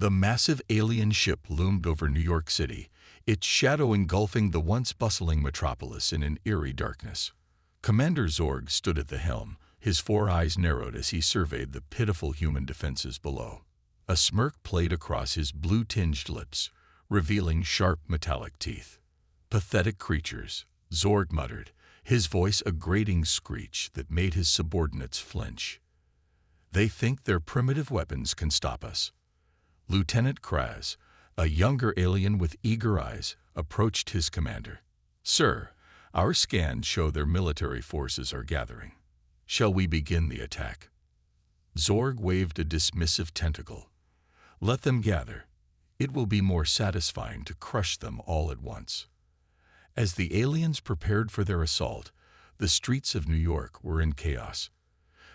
The massive alien ship loomed over New York City, its shadow engulfing the once bustling metropolis in an eerie darkness. Commander Zorg stood at the helm, his four eyes narrowed as he surveyed the pitiful human defenses below. A smirk played across his blue-tinged lips, revealing sharp metallic teeth. "Pathetic creatures," Zorg muttered, his voice a grating screech that made his subordinates flinch. "They think their primitive weapons can stop us." Lieutenant Kraz, a younger alien with eager eyes, approached his commander. "Sir, our scans show their military forces are gathering. Shall we begin the attack?" Zorg waved a dismissive tentacle. "Let them gather. It will be more satisfying to crush them all at once." As the aliens prepared for their assault, the streets of New York were in chaos.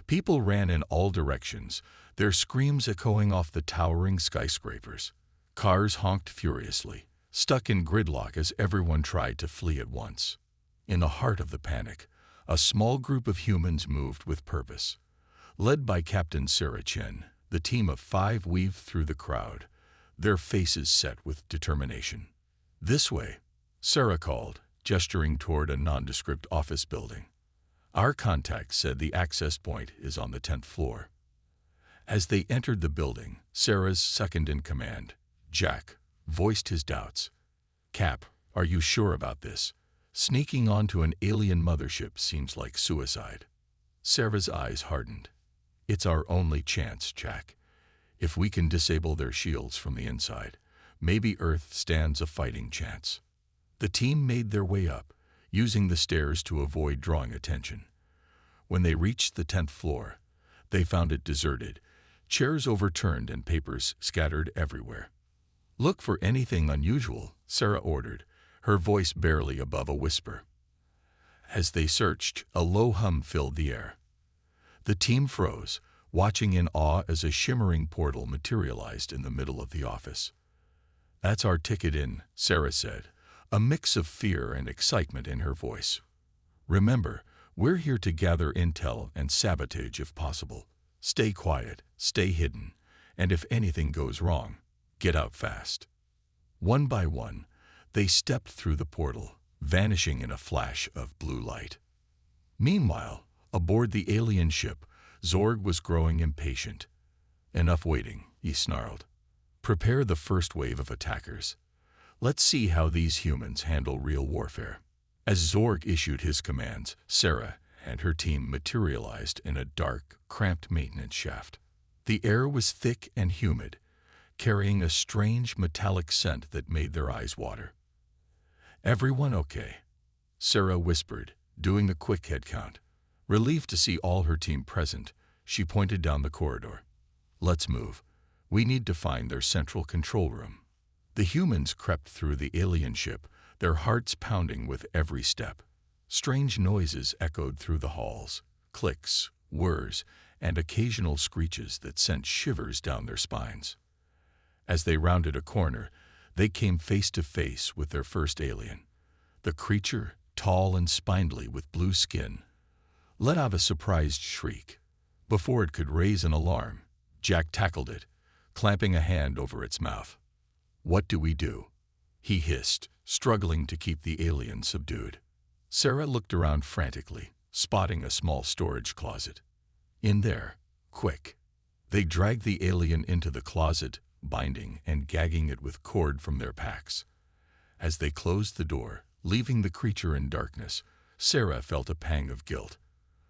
People ran in all directions, their screams echoing off the towering skyscrapers. Cars honked furiously, stuck in gridlock as everyone tried to flee at once. In the heart of the panic, a small group of humans moved with purpose. Led by Captain Sarah Chen, the team of 5 weaved through the crowd, their faces set with determination. "This way," Sarah called, gesturing toward a nondescript office building. "Our contact said the access point is on the 10th floor." As they entered the building, Sarah's second-in-command, Jack, voiced his doubts. "Cap, are you sure about this? Sneaking onto an alien mothership seems like suicide." Sarah's eyes hardened. "It's our only chance, Jack. If we can disable their shields from the inside, maybe Earth stands a fighting chance." The team made their way up, using the stairs to avoid drawing attention. When they reached the 10th floor, they found it deserted, chairs overturned and papers scattered everywhere. "Look for anything unusual," Sarah ordered, her voice barely above a whisper. As they searched, a low hum filled the air. The team froze, watching in awe as a shimmering portal materialized in the middle of the office. "That's our ticket in," Sarah said, a mix of fear and excitement in her voice. "Remember, we're here to gather intel and sabotage if possible. Stay quiet, stay hidden, and if anything goes wrong, get out fast." One by one, they stepped through the portal, vanishing in a flash of blue light. Meanwhile, aboard the alien ship, Zorg was growing impatient. "Enough waiting," he snarled. "Prepare the first wave of attackers. Let's see how these humans handle real warfare." As Zorg issued his commands, Sarah and her team materialized in a dark, cramped maintenance shaft. The air was thick and humid, carrying a strange metallic scent that made their eyes water. "Everyone okay?" Sarah whispered, doing the quick head count. Relieved to see all her team present, she pointed down the corridor. "Let's move. We need to find their central control room." The humans crept through the alien ship, their hearts pounding with every step. Strange noises echoed through the halls, clicks, whirs, and occasional screeches that sent shivers down their spines. As they rounded a corner, they came face to face with their first alien. The creature, tall and spindly with blue skin, let out a surprised shriek. Before it could raise an alarm, Jack tackled it, clamping a hand over its mouth. "What do we do?" he hissed, struggling to keep the alien subdued. Sarah looked around frantically, spotting a small storage closet. "In there, quick." They dragged the alien into the closet, binding and gagging it with cord from their packs. As they closed the door, leaving the creature in darkness, Sarah felt a pang of guilt.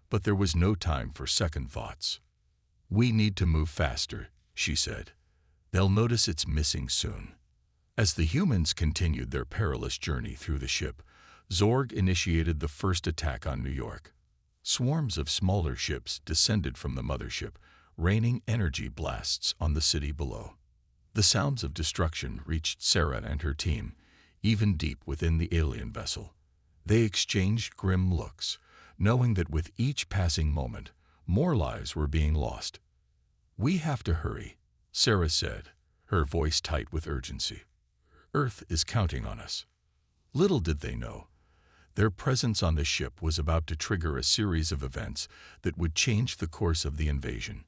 But there was no time for second thoughts. "We need to move faster," she said. "They'll notice it's missing soon." As the humans continued their perilous journey through the ship, Zorg initiated the first attack on New York. Swarms of smaller ships descended from the mothership, raining energy blasts on the city below. The sounds of destruction reached Sarah and her team, even deep within the alien vessel. They exchanged grim looks, knowing that with each passing moment, more lives were being lost. "We have to hurry," Sarah said, her voice tight with urgency. "Earth is counting on us." Little did they know, their presence on the ship was about to trigger a series of events that would change the course of the invasion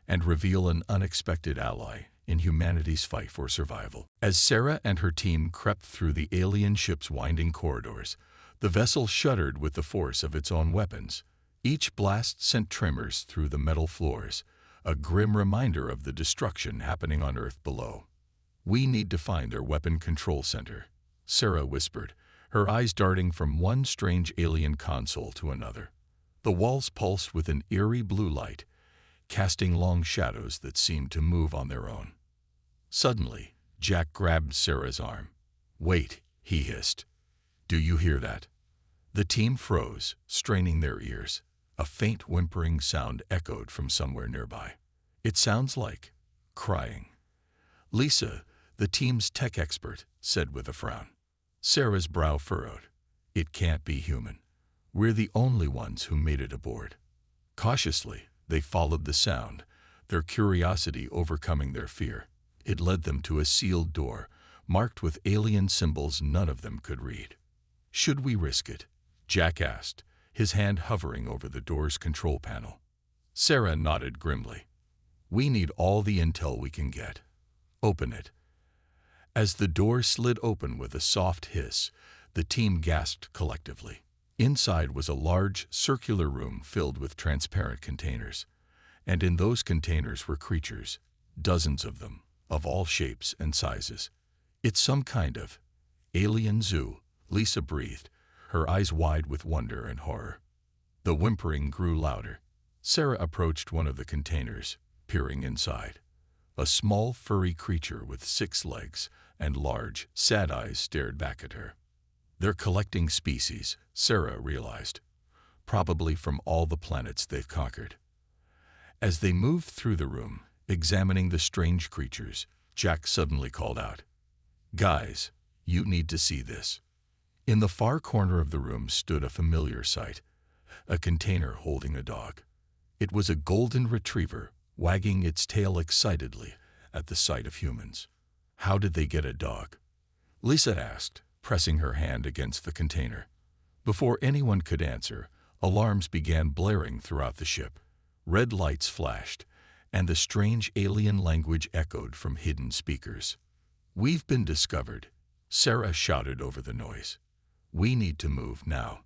and reveal an unexpected ally in humanity's fight for survival. As Sarah and her team crept through the alien ship's winding corridors, the vessel shuddered with the force of its own weapons. Each blast sent tremors through the metal floors, a grim reminder of the destruction happening on Earth below. "We need to find their weapon control center," Sarah whispered, her eyes darting from one strange alien console to another. The walls pulsed with an eerie blue light, casting long shadows that seemed to move on their own. Suddenly, Jack grabbed Sarah's arm. "Wait," he hissed. "Do you hear that?" The team froze, straining their ears. A faint whimpering sound echoed from somewhere nearby. "It sounds like crying." Lisa, the team's tech expert, said with a frown. Sarah's brow furrowed. "It can't be human. We're the only ones who made it aboard." Cautiously, they followed the sound, their curiosity overcoming their fear. It led them to a sealed door, marked with alien symbols none of them could read. "Should we risk it?" Jack asked, his hand hovering over the door's control panel. Sarah nodded grimly. "We need all the intel we can get. Open it." As the door slid open with a soft hiss, the team gasped collectively. Inside was a large, circular room filled with transparent containers. And in those containers were creatures, dozens of them, of all shapes and sizes. "It's some kind of alien zoo," Lisa breathed, her eyes wide with wonder and horror. The whimpering grew louder. Sarah approached one of the containers, peering inside. A small, furry creature with 6 legs and large, sad eyes stared back at her. "They're collecting species," Sarah realized, "probably from all the planets they've conquered." As they moved through the room, examining the strange creatures, Jack suddenly called out, "Guys, you need to see this." In the far corner of the room stood a familiar sight, a container holding a dog. It was a golden retriever, wagging its tail excitedly at the sight of humans. "How did they get a dog?" Lisa asked, pressing her hand against the container. Before anyone could answer, alarms began blaring throughout the ship. Red lights flashed, and the strange alien language echoed from hidden speakers. "We've been discovered," Sarah shouted over the noise. "We need to move now."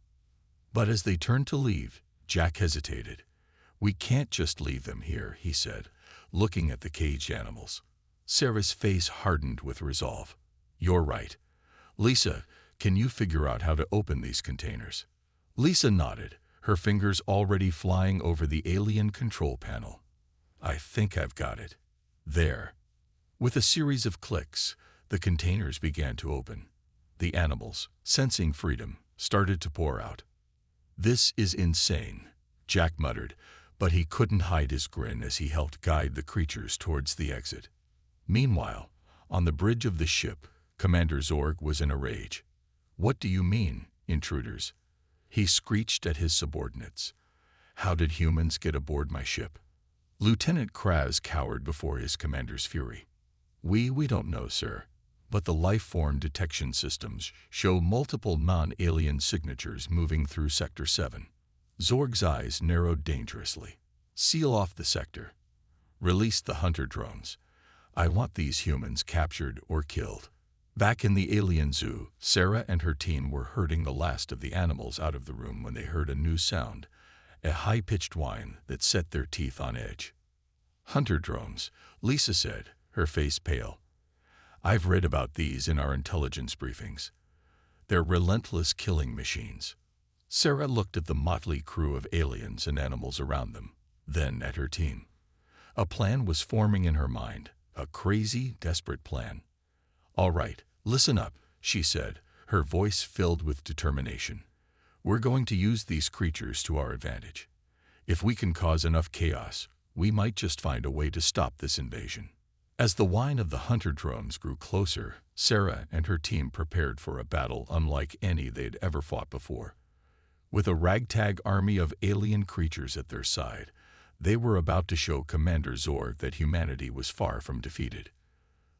But as they turned to leave, Jack hesitated. "We can't just leave them here," he said, looking at the caged animals. Sarah's face hardened with resolve. "You're right. Lisa, can you figure out how to open these containers?" Lisa nodded, her fingers already flying over the alien control panel. "I think I've got it. There." With a series of clicks, the containers began to open. The animals, sensing freedom, started to pour out. "This is insane," Jack muttered, but he couldn't hide his grin as he helped guide the creatures towards the exit. Meanwhile, on the bridge of the ship, Commander Zorg was in a rage. "What do you mean, intruders?" He screeched at his subordinates. "How did humans get aboard my ship?" Lieutenant Kraz cowered before his commander's fury. We don't know, sir. But the life-form detection systems show multiple non-alien signatures moving through Sector 7. Zorg's eyes narrowed dangerously. "Seal off the sector. Release the hunter drones. I want these humans captured or killed." Back in the alien zoo, Sarah and her team were herding the last of the animals out of the room when they heard a new sound, a high-pitched whine that set their teeth on edge. "Hunter drones," Lisa said, her face pale. "I've read about these in our intelligence briefings. They're relentless killing machines." Sarah looked at the motley crew of aliens and animals around them, then at her team. A plan was forming in her mind, a crazy, desperate plan. "All right, listen up," she said, her voice filled with determination. "We're going to use these creatures to our advantage. If we can cause enough chaos, we might just find a way to stop this invasion." As the whine of the hunter drones grew closer, Sarah and her team prepared for a battle unlike any they'd ever fought before. With a ragtag army of alien creatures at their side, they were about to show Commander Zorg that humanity was far from defeated.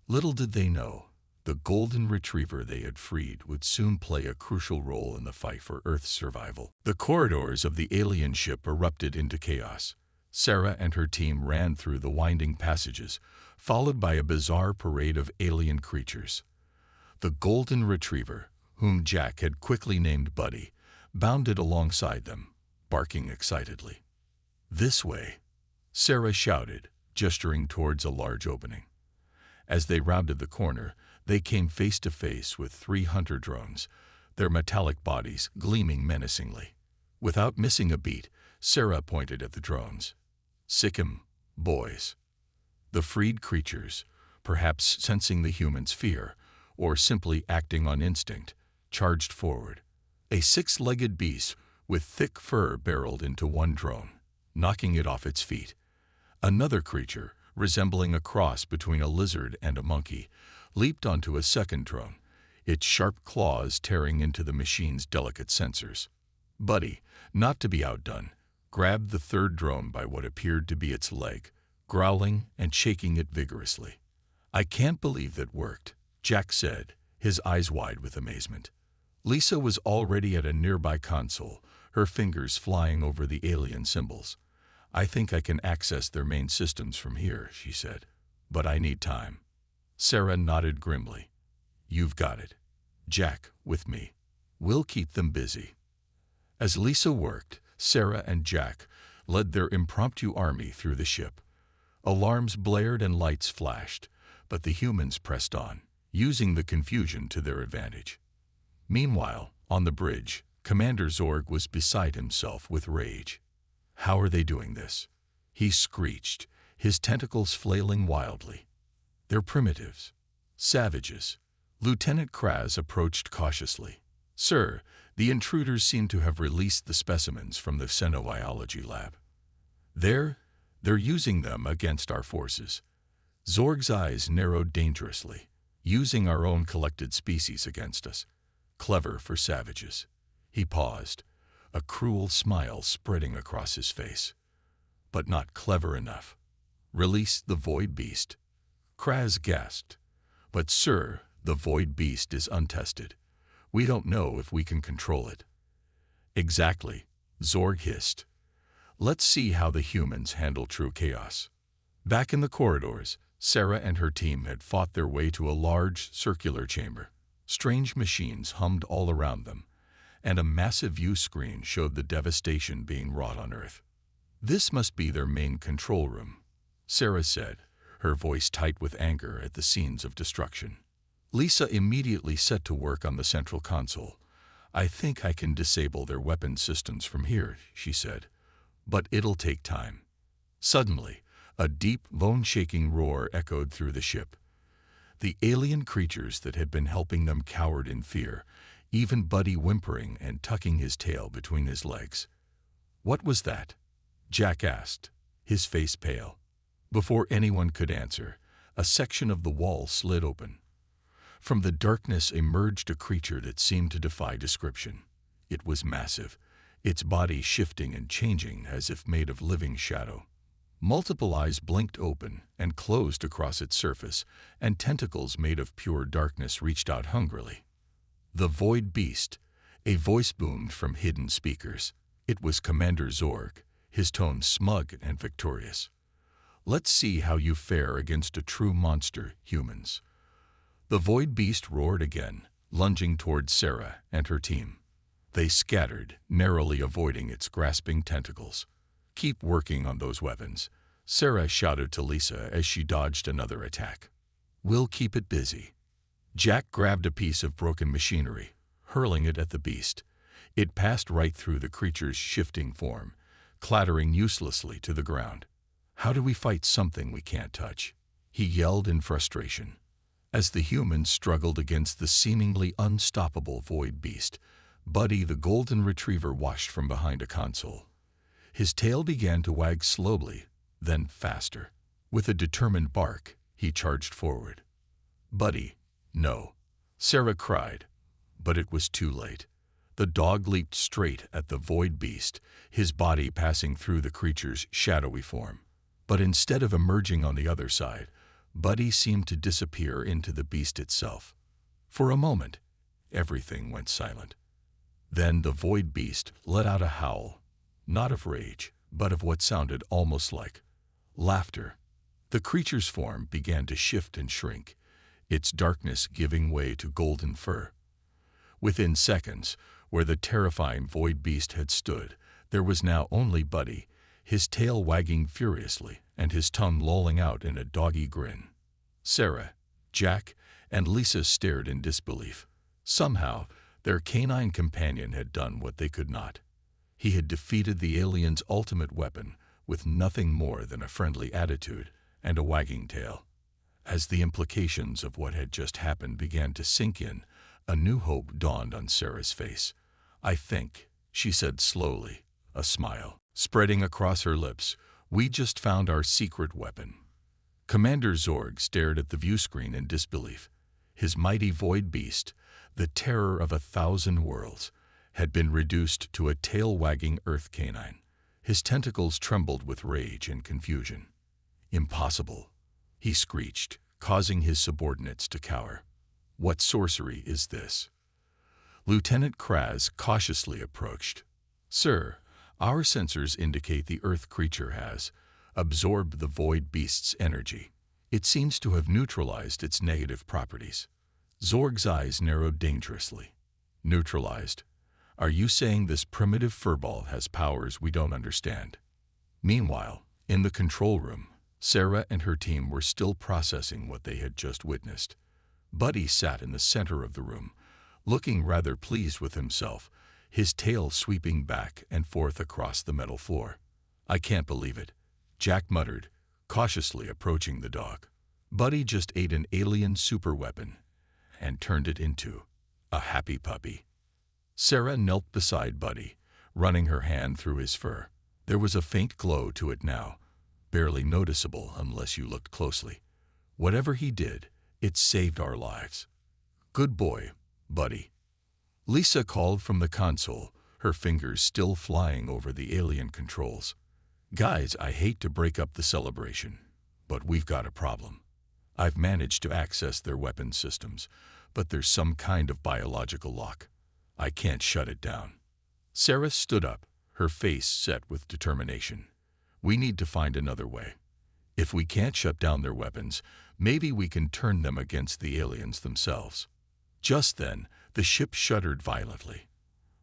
Little did they know, the golden retriever they had freed would soon play a crucial role in the fight for Earth's survival. The corridors of the alien ship erupted into chaos. Sarah and her team ran through the winding passages, followed by a bizarre parade of alien creatures. The golden retriever, whom Jack had quickly named Buddy, bounded alongside them, barking excitedly. "This way," Sarah shouted, gesturing towards a large opening. As they rounded the corner, they came face to face with 3 hunter drones, their metallic bodies gleaming menacingly. Without missing a beat, Sarah pointed at the drones. "Sick 'em, boys." The freed creatures, perhaps sensing the humans' fear, or simply acting on instinct, charged forward. A 6-legged beast with thick fur barreled into one drone, knocking it off its feet. Another creature, resembling a cross between a lizard and a monkey, leaped onto a second drone, its sharp claws tearing into the machine's delicate sensors. Buddy, not to be outdone, grabbed the third drone by what appeared to be its leg, growling and shaking it vigorously. "I can't believe that worked," Jack said, his eyes wide with amazement. Lisa was already at a nearby console, her fingers flying over the alien symbols. "I think I can access their main systems from here," she said, "but I need time." Sarah nodded grimly. "You've got it. Jack, with me. We'll keep them busy." As Lisa worked, Sarah and Jack led their impromptu army through the ship. Alarms blared and lights flashed, but the humans pressed on, using the confusion to their advantage. Meanwhile, on the bridge, Commander Zorg was beside himself with rage. "How are they doing this?" he screeched, his tentacles flailing wildly. "They're primitives. Savages." Lieutenant Kraz approached cautiously. "Sir, the intruders seem to have released the specimens from the xenobiology lab. They're using them against our forces." Zorg's eyes narrowed dangerously, "using our own collected species against us. Clever for savages." He paused, a cruel smile spreading across his face. "But not clever enough. Release the Void Beast." Kraz gasped. "But sir, the Void Beast is untested. We don't know if we can control it." "Exactly," Zorg hissed. "Let's see how the humans handle true chaos." Back in the corridors, Sarah and her team had fought their way to a large, circular chamber. Strange machines hummed all around them, and a massive view screen showed the devastation being wrought on Earth. "This must be their main control room," Sarah said, her voice tight with anger at the scenes of destruction. Lisa immediately set to work on the central console. "I think I can disable their weapon systems from here," she said, "but it'll take time." Suddenly, a deep, bone-shaking roar echoed through the ship. The alien creatures that had been helping them cowered in fear, even Buddy whimpering and tucking his tail between his legs. "What was that?" Jack asked, his face pale. Before anyone could answer, a section of the wall slid open. From the darkness emerged a creature that seemed to defy description. It was massive, its body shifting and changing as if made of living shadow. Multiple eyes blinked open and closed across its surface, and tentacles made of pure darkness reached out hungrily. "The Void Beast," a voice boomed from hidden speakers. It was Commander Zorg, his tone smug and victorious. "Let's see how you fare against a true monster, humans." The Void Beast roared again, lunging towards Sarah and her team. They scattered, narrowly avoiding its grasping tentacles. "Keep working on those weapons," Sarah shouted to Lisa as she dodged another attack. "We'll keep it busy." Jack grabbed a piece of broken machinery, hurling it at the beast. It passed right through the creature's shifting form, clattering uselessly to the ground. "How do we fight something we can't touch?" he yelled in frustration. As the humans struggled against the seemingly unstoppable Void Beast, Buddy the golden retriever washed from behind a console. His tail began to wag slowly, then faster. With a determined bark, he charged forward. "Buddy, no," Sarah cried, but it was too late. The dog leaped straight at the Void Beast, his body passing through the creature's shadowy form. But instead of emerging on the other side, Buddy seemed to disappear into the beast itself. For a moment, everything went silent. Then the Void Beast let out a howl, not of rage, but of what sounded almost like laughter. The creature's form began to shift and shrink, its darkness giving way to golden fur. Within seconds, where the terrifying void beast had stood, there was now only Buddy, his tail wagging furiously and his tongue lolling out in a doggy grin. Sarah, Jack, and Lisa stared in disbelief. Somehow, their canine companion had done what they could not. He had defeated the alien's ultimate weapon with nothing more than a friendly attitude and a wagging tail. As the implications of what had just happened began to sink in, a new hope dawned on Sarah's face. "I think," she said slowly, a smile spreading across her lips, "we just found our secret weapon." Commander Zorg stared at the viewscreen in disbelief. His mighty void beast, the terror of 1,000 worlds, had been reduced to a tail-wagging earth canine. His tentacles trembled with rage and confusion. "Impossible," he screeched, causing his subordinates to cower. "What sorcery is this?" Lieutenant Kraz cautiously approached. "Sir, our sensors indicate the earth creature has absorbed the void beast's energy. It seems to have neutralized its negative properties." Zorg's eyes narrowed dangerously. "Neutralized? Are you saying this primitive furball has powers we don't understand?" Meanwhile, in the control room, Sarah and her team were still processing what they had just witnessed. Buddy sat in the center of the room, looking rather pleased with himself, his tail sweeping back and forth across the metal floor. "I can't believe it," Jack muttered, cautiously approaching the dog. "Buddy just ate an alien superweapon and turned it into a happy puppy." Sarah knelt beside Buddy, running her hand through his fur. There was a faint glow to it now, barely noticeable unless you looked closely. "Whatever he did, it saved our lives." "Good boy, Buddy." Lisa called from the console, her fingers still flying over the alien controls. "Guys, I hate to break up the celebration, but we've got a problem. I've managed to access their weapon systems, but there's some kind of biological lock. I can't shut it down." Sarah stood up, her face set with determination. "We need to find another way. If we can't shut down their weapons, maybe we can turn them against the aliens themselves." Just then, the ship shuddered violently.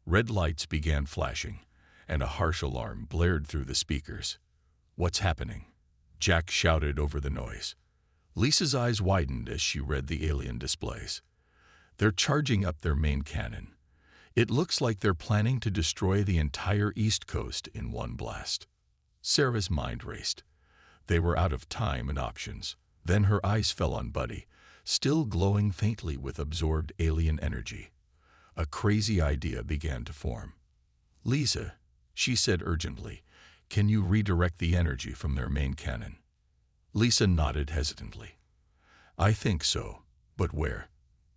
Red lights began flashing, and a harsh alarm blared through the speakers. "What's happening?" Jack shouted over the noise. Lisa's eyes widened as she read the alien displays. "They're charging up their main cannon. It looks like they're planning to destroy the entire East Coast in one blast." Sarah's mind raced. They were out of time and options. Then her eyes fell on Buddy, still glowing faintly with absorbed alien energy. A crazy idea began to form. "Lisa," she said urgently, "can you redirect the energy from their main cannon?" Lisa nodded hesitantly. "I think so, but where?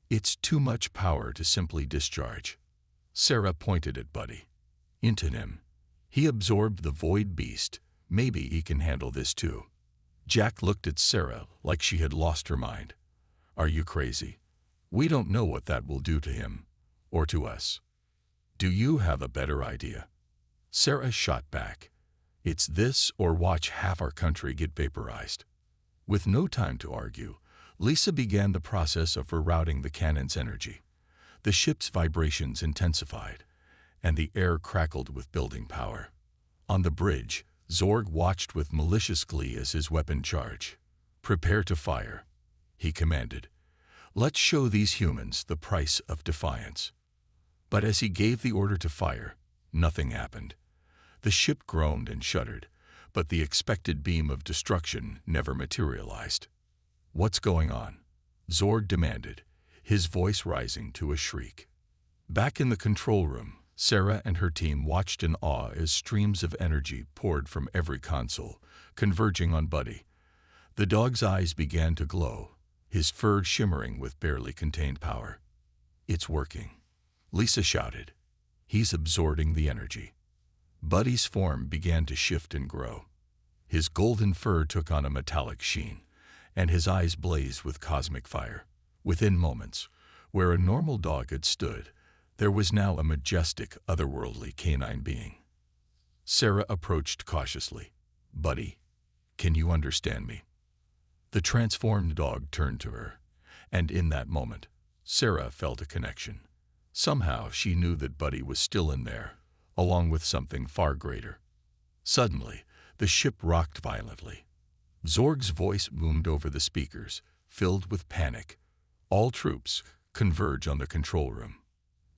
It's too much power to simply discharge." Sarah pointed at Buddy. "Into him. He absorbed the void beast. Maybe he can handle this too." Jack looked at Sarah like she had lost her mind. "Are you crazy? We don't know what that will do to him, or to us. Do you have a better idea?" Sarah shot back. "It's this or watch half our country get vaporized." With no time to argue, Lisa began the process of rerouting the cannon's energy. The ship's vibrations intensified, and the air crackled with building power. On the bridge, Zorg watched with malicious glee as his weapon charged. "Prepare to fire," he commanded. "Let's show these humans the price of defiance." But as he gave the order to fire, nothing happened. The ship groaned and shuddered, but the expected beam of destruction never materialized. "What's going on?" Zorg demanded, his voice rising to a shriek. Back in the control room, Sarah and her team watched in awe as streams of energy poured from every console, converging on Buddy. The dog's eyes began to glow, his fur shimmering with barely contained power. "It's working," Lisa shouted. "He's absorbing the energy." Buddy's form began to shift and grow. His golden fur took on a metallic sheen, and his eyes blazed with cosmic fire. Within moments, where a normal dog had stood, there was now a majestic, otherworldly canine being. Sarah approached cautiously. "Buddy, can you understand me?" The transformed dog turned to her, and in that moment, Sarah felt a connection. Somehow she knew that Buddy was still in there, along with something far greater. Suddenly, the ship rocked violently. Zorg's voice boomed over the speakers, filled with panic. "All troops, converge on the control room.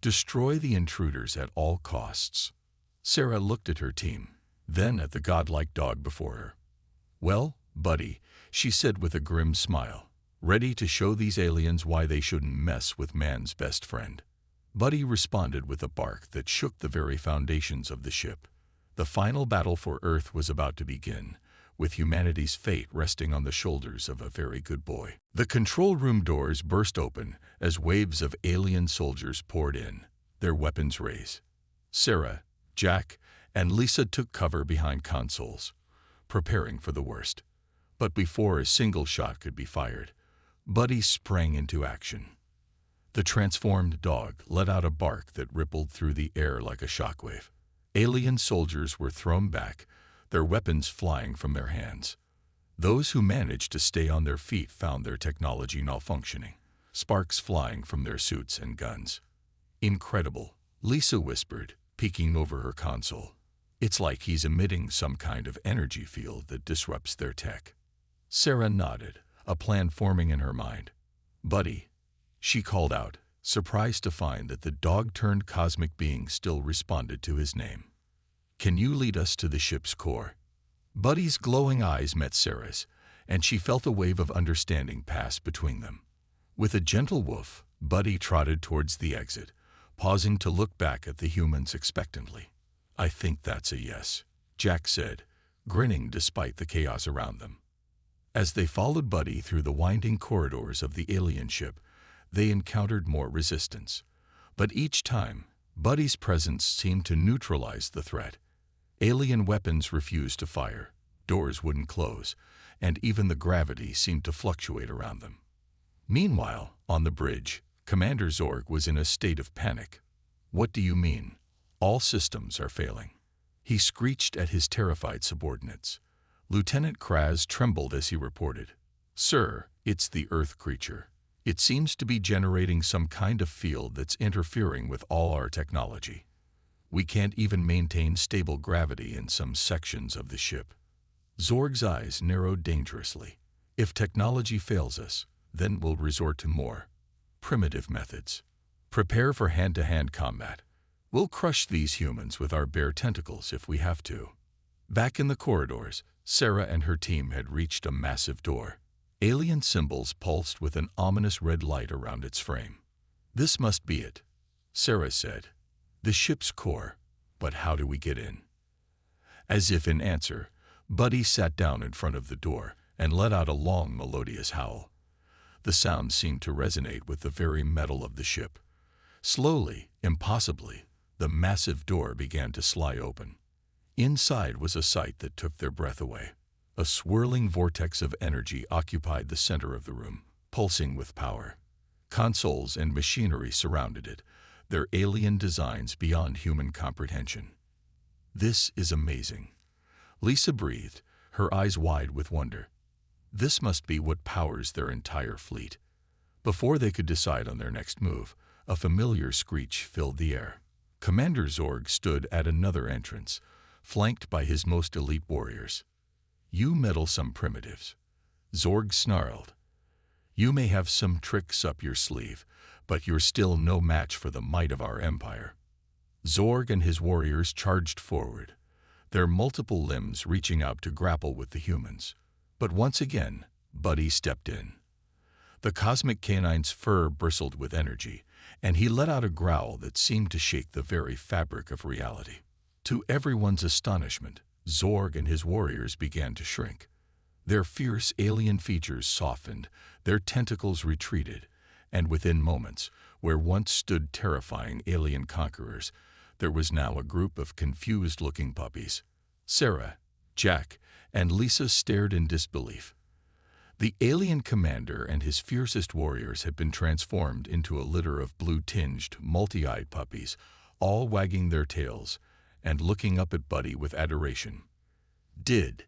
Destroy the intruders at all costs." Sarah looked at her team, then at the godlike dog before her. "Well, Buddy," she said with a grim smile, "ready to show these aliens why they shouldn't mess with man's best friend." Buddy responded with a bark that shook the very foundations of the ship. The final battle for Earth was about to begin, with humanity's fate resting on the shoulders of a very good boy. The control room doors burst open as waves of alien soldiers poured in, their weapons raised. Sarah, Jack, and Lisa took cover behind consoles, preparing for the worst. But before a single shot could be fired, Buddy sprang into action. The transformed dog let out a bark that rippled through the air like a shockwave. Alien soldiers were thrown back, their weapons flying from their hands. Those who managed to stay on their feet found their technology malfunctioning, sparks flying from their suits and guns. "Incredible," Lisa whispered, peeking over her console. "It's like he's emitting some kind of energy field that disrupts their tech." Sarah nodded, a plan forming in her mind. "Buddy," she called out, surprised to find that the dog-turned cosmic being still responded to his name. "Can you lead us to the ship's core?" Buddy's glowing eyes met Sarah's, and she felt a wave of understanding pass between them. With a gentle woof, Buddy trotted towards the exit, pausing to look back at the humans expectantly. "I think that's a yes," Jack said, grinning despite the chaos around them. As they followed Buddy through the winding corridors of the alien ship, they encountered more resistance. But each time, Buddy's presence seemed to neutralize the threat. Alien weapons refused to fire, doors wouldn't close, and even the gravity seemed to fluctuate around them. Meanwhile, on the bridge, Commander Zorg was in a state of panic. "What do you mean? All systems are failing," he screeched at his terrified subordinates. Lieutenant Kraz trembled as he reported, "Sir, it's the Earth creature. It seems to be generating some kind of field that's interfering with all our technology. We can't even maintain stable gravity in some sections of the ship." Zorg's eyes narrowed dangerously. "If technology fails us, then we'll resort to more primitive methods. Prepare for hand-to-hand combat. We'll crush these humans with our bare tentacles if we have to." Back in the corridors, Sarah and her team had reached a massive door. Alien symbols pulsed with an ominous red light around its frame. "This must be it," Sarah said. "The ship's core. But how do we get in?" As if in answer, Buddy sat down in front of the door and let out a long, melodious howl. The sound seemed to resonate with the very metal of the ship. Slowly, impossibly, the massive door began to slide open. Inside was a sight that took their breath away. A swirling vortex of energy occupied the center of the room, pulsing with power. Consoles and machinery surrounded it, their alien designs beyond human comprehension. "This is amazing," Lisa breathed, her eyes wide with wonder. "This must be what powers their entire fleet." Before they could decide on their next move, a familiar screech filled the air. Commander Zorg stood at another entrance, flanked by his most elite warriors. "You meddlesome primitives," Zorg snarled. "You may have some tricks up your sleeve, but you're still no match for the might of our empire." Zorg and his warriors charged forward, their multiple limbs reaching out to grapple with the humans. But once again, Buddy stepped in. The cosmic canine's fur bristled with energy, and he let out a growl that seemed to shake the very fabric of reality. To everyone's astonishment, Zorg and his warriors began to shrink. Their fierce alien features softened, their tentacles retreated, and within moments, where once stood terrifying alien conquerors, there was now a group of confused-looking puppies. Sarah, Jack, and Lisa stared in disbelief. The alien commander and his fiercest warriors had been transformed into a litter of blue-tinged, multi-eyed puppies, all wagging their tails and looking up at Buddy with adoration. Did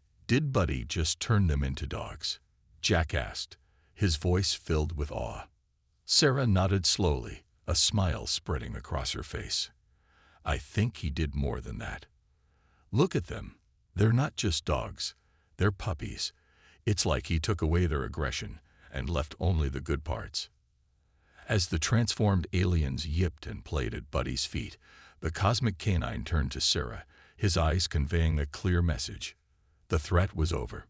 Buddy just turn them into dogs? Jack asked, his voice filled with awe. Sarah nodded slowly, a smile spreading across her face. I think he did more than that. Look at them. They're not just dogs. They're puppies. It's like he took away their aggression and left only the good parts. As the transformed aliens yipped and played at Buddy's feet, the cosmic canine turned to Sarah, his eyes conveying a clear message. The threat was over.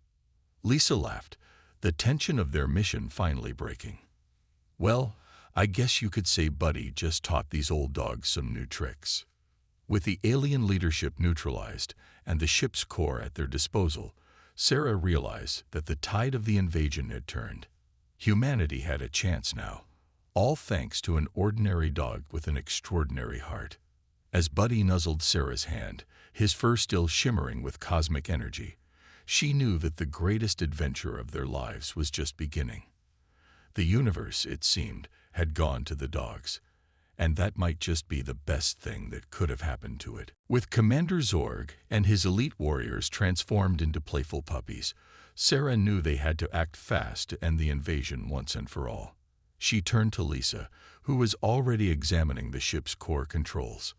Lisa laughed, the tension of their mission finally breaking. Well, I guess you could say Buddy just taught these old dogs some new tricks. With the alien leadership neutralized and the ship's core at their disposal, Sarah realized that the tide of the invasion had turned. Humanity had a chance now, all thanks to an ordinary dog with an extraordinary heart. As Buddy nuzzled Sarah's hand, his fur still shimmering with cosmic energy, she knew that the greatest adventure of their lives was just beginning. The universe, it seemed, had gone to the dogs, and that might just be the best thing that could have happened to it. With Commander Zorg and his elite warriors transformed into playful puppies, Sarah knew they had to act fast to end the invasion once and for all. She turned to Lisa, who was already examining the ship's core controls.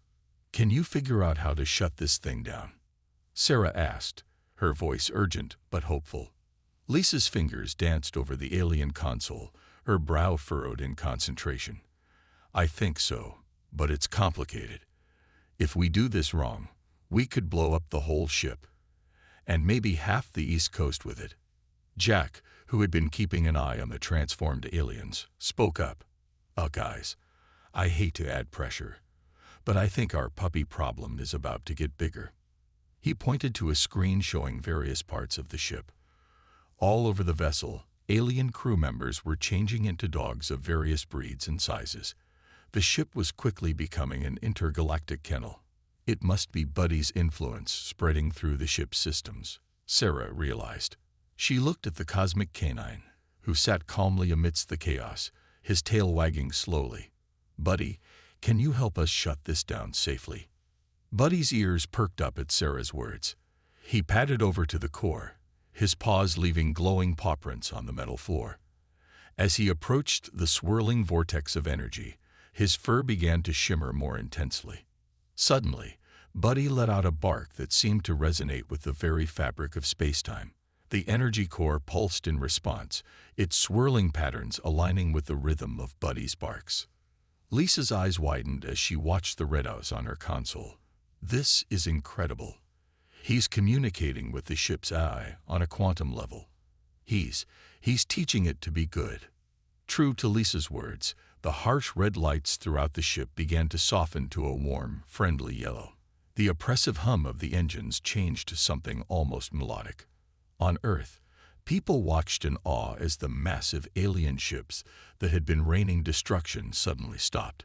Can you figure out how to shut this thing down? Sarah asked, her voice urgent but hopeful. Lisa's fingers danced over the alien console, her brow furrowed in concentration. I think so, but it's complicated. If we do this wrong, we could blow up the whole ship, and maybe half the East Coast with it. Jack, who had been keeping an eye on the transformed aliens, spoke up. Guys, I hate to add pressure, but I think our puppy problem is about to get bigger. He pointed to a screen showing various parts of the ship. All over the vessel, alien crew members were changing into dogs of various breeds and sizes. The ship was quickly becoming an intergalactic kennel. It must be Buddy's influence spreading through the ship's systems, Sarah realized. She looked at the cosmic canine, who sat calmly amidst the chaos, his tail wagging slowly. Buddy, can you help us shut this down safely? Buddy's ears perked up at Sarah's words. He padded over to the core, his paws leaving glowing paw prints on the metal floor. As he approached the swirling vortex of energy, his fur began to shimmer more intensely. Suddenly, Buddy let out a bark that seemed to resonate with the very fabric of space-time. The energy core pulsed in response, its swirling patterns aligning with the rhythm of Buddy's barks. Lisa's eyes widened as she watched the readouts on her console. This is incredible. He's communicating with the ship's AI on a quantum level. He's teaching it to be good. True to Lisa's words, the harsh red lights throughout the ship began to soften to a warm, friendly yellow. The oppressive hum of the engines changed to something almost melodic. On Earth, people watched in awe as the massive alien ships that had been raining destruction suddenly stopped.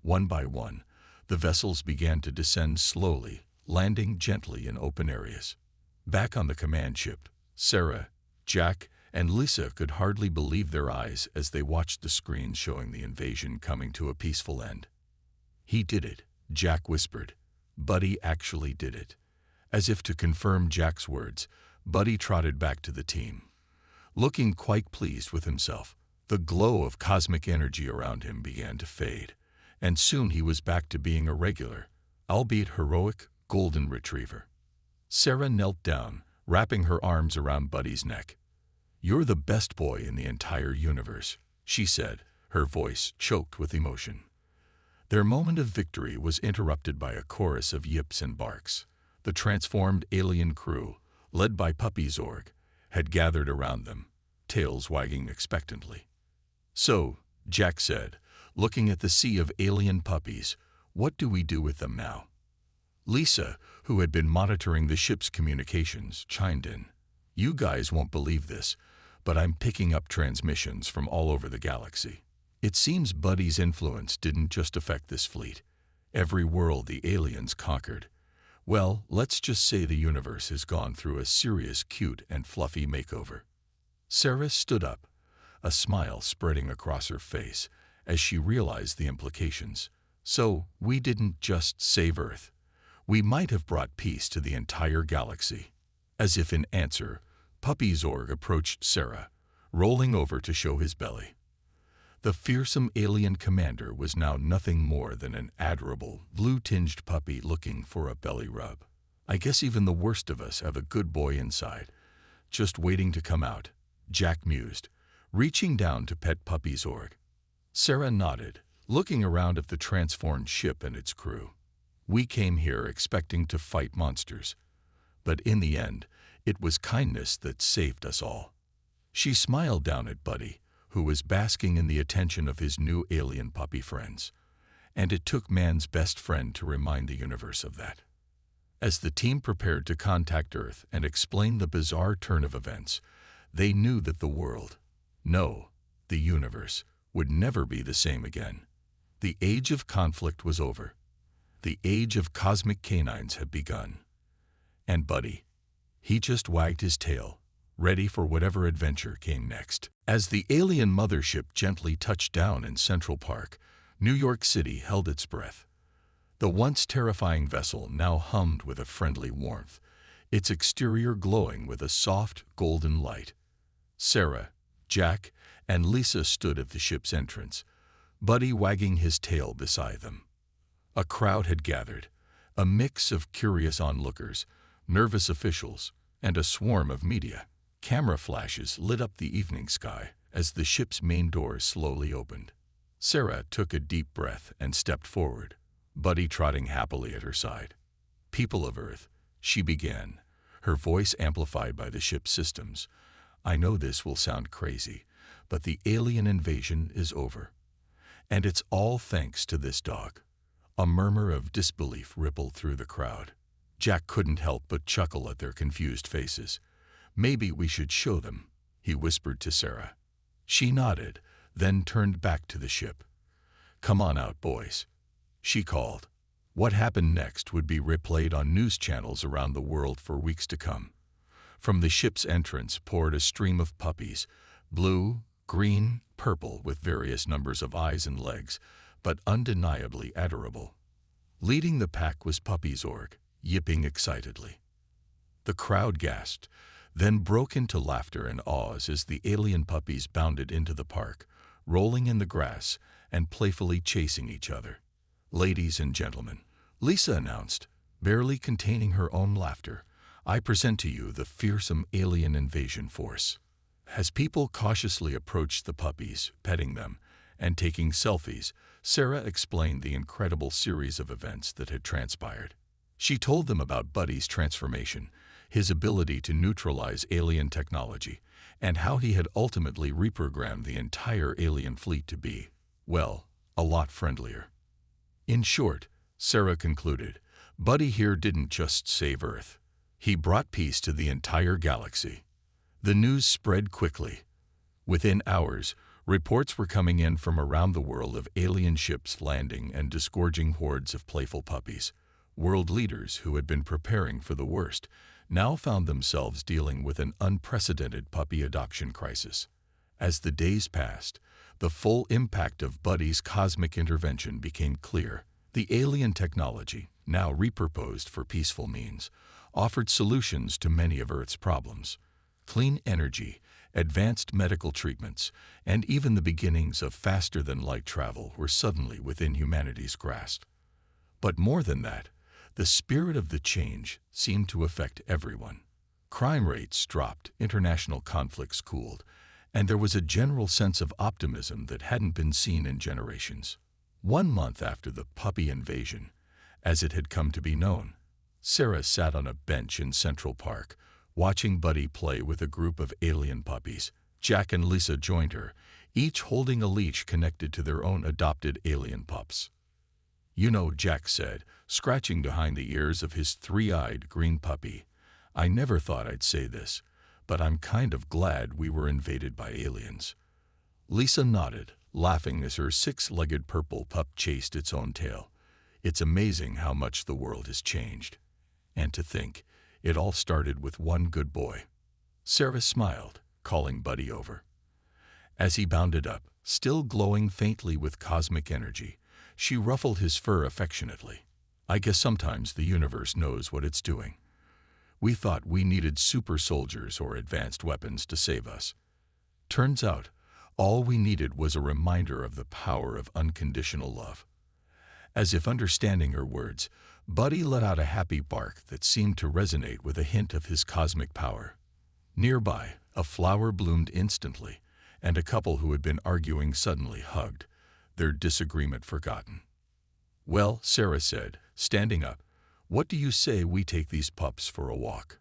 One by one, the vessels began to descend slowly, landing gently in open areas. Back on the command ship, Sarah, Jack, and Lisa could hardly believe their eyes as they watched the screens showing the invasion coming to a peaceful end. He did it, Jack whispered. Buddy actually did it. As if to confirm Jack's words, Buddy trotted back to the team. Looking quite pleased with himself, the glow of cosmic energy around him began to fade, and soon he was back to being a regular, albeit heroic, golden retriever. Sarah knelt down, wrapping her arms around Buddy's neck. "You're the best boy in the entire universe," she said, her voice choked with emotion. Their moment of victory was interrupted by a chorus of yips and barks. The transformed alien crew, led by Puppy Zorg, had gathered around them, tails wagging expectantly. "So," Jack said, looking at the sea of alien puppies, "what do we do with them now?" Lisa, who had been monitoring the ship's communications, chimed in. "You guys won't believe this, but I'm picking up transmissions from all over the galaxy. It seems Buddy's influence didn't just affect this fleet. Every world the aliens conquered. Well, let's just say the universe has gone through a serious, cute, and fluffy makeover." Sarah stood up, a smile spreading across her face as she realized the implications. "So, we didn't just save Earth. We might have brought peace to the entire galaxy. As if in answer, Puppy Zorg approached Sarah, rolling over to show his belly. The fearsome alien commander was now nothing more than an adorable, blue-tinged puppy looking for a belly rub. I guess even the worst of us have a good boy inside, just waiting to come out, Jack mused, reaching down to pet Puppy Zorg. Sarah nodded, looking around at the transformed ship and its crew. We came here expecting to fight monsters, but in the end, it was kindness that saved us all. She smiled down at Buddy, who was basking in the attention of his new alien puppy friends, and it took man's best friend to remind the universe of that. As the team prepared to contact Earth and explain the bizarre turn of events, they knew that the world, no, the universe, would never be the same again. The age of conflict was over. The age of cosmic canines had begun. And Buddy, he just wagged his tail, ready for whatever adventure came next. As the alien mothership gently touched down in Central Park, New York City held its breath. The once terrifying vessel now hummed with a friendly warmth, its exterior glowing with a soft, golden light. Sarah, Jack, and Lisa stood at the ship's entrance, Buddy wagging his tail beside them. A crowd had gathered, a mix of curious onlookers, nervous officials, and a swarm of media. Camera flashes lit up the evening sky as the ship's main doors slowly opened. Sarah took a deep breath and stepped forward, Buddy trotting happily at her side. "People of Earth," she began, her voice amplified by the ship's systems. "I know this will sound crazy, but the alien invasion is over. And it's all thanks to this dog." A murmur of disbelief rippled through the crowd. Jack couldn't help but chuckle at their confused faces. "Maybe we should show them," he whispered to Sarah. She nodded, then turned back to the ship. "Come on out, boys," she called. What happened next would be replayed on news channels around the world for weeks to come. From the ship's entrance poured a stream of puppies, blue, green, purple, with various numbers of eyes and legs, but undeniably adorable. Leading the pack was Puppy Zorg, yipping excitedly. The crowd gasped, then broke into laughter and awes as the alien puppies bounded into the park, rolling in the grass and playfully chasing each other. "Ladies and gentlemen," Lisa announced, barely containing her own laughter, "I present to you the fearsome alien invasion force." As people cautiously approached the puppies, petting them, and taking selfies, Sarah explained the incredible series of events that had transpired. She told them about Buddy's transformation, his ability to neutralize alien technology, and how he had ultimately reprogrammed the entire alien fleet to be, well, a lot friendlier. In short, Sarah concluded, Buddy here didn't just save Earth. He brought peace to the entire galaxy. The news spread quickly. Within hours, reports were coming in from around the world of alien ships landing and disgorging hordes of playful puppies. World leaders who had been preparing for the worst now found themselves dealing with an unprecedented puppy adoption crisis. As the days passed, the full impact of Buddy's cosmic intervention became clear. The alien technology, now repurposed for peaceful means, offered solutions to many of Earth's problems. Clean energy, advanced medical treatments, and even the beginnings of faster-than-light travel were suddenly within humanity's grasp. But more than that, the spirit of the change seemed to affect everyone. Crime rates dropped, international conflicts cooled, and there was a general sense of optimism that hadn't been seen in generations. 1 month after the puppy invasion, as it had come to be known, Sarah sat on a bench in Central Park, watching Buddy play with a group of alien puppies. Jack and Lisa joined her, each holding a leash connected to their own adopted alien pups. "You know," Jack said, scratching behind the ears of his three-eyed green puppy, "I never thought I'd say this, but I'm kind of glad we were invaded by aliens." Lisa nodded, laughing as her 6-legged purple pup chased its own tail. "It's amazing how much the world has changed. And to think, it all started with one good boy." Sarah smiled, calling Buddy over. As he bounded up, still glowing faintly with cosmic energy, she ruffled his fur affectionately. I guess sometimes the universe knows what it's doing. We thought we needed super soldiers or advanced weapons to save us. Turns out, all we needed was a reminder of the power of unconditional love. As if understanding her words, Buddy let out a happy bark that seemed to resonate with a hint of his cosmic power. Nearby, a flower bloomed instantly, and a couple who had been arguing suddenly hugged, their disagreement forgotten. "Well," Sarah said, standing up, "what do you say we take these pups for a walk?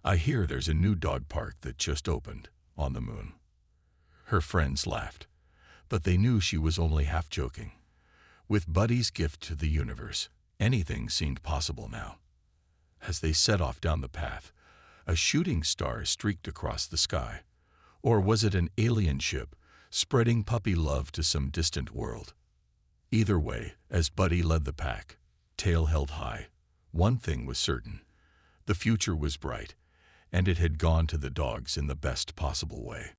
I hear there's a new dog park that just opened, on the moon." Her friends laughed, but they knew she was only half joking. With Buddy's gift to the universe, anything seemed possible now. As they set off down the path, a shooting star streaked across the sky. Or was it an alien ship spreading puppy love to some distant world? Either way, as Buddy led the pack, tail held high, one thing was certain: the future was bright, and it had gone to the dogs in the best possible way.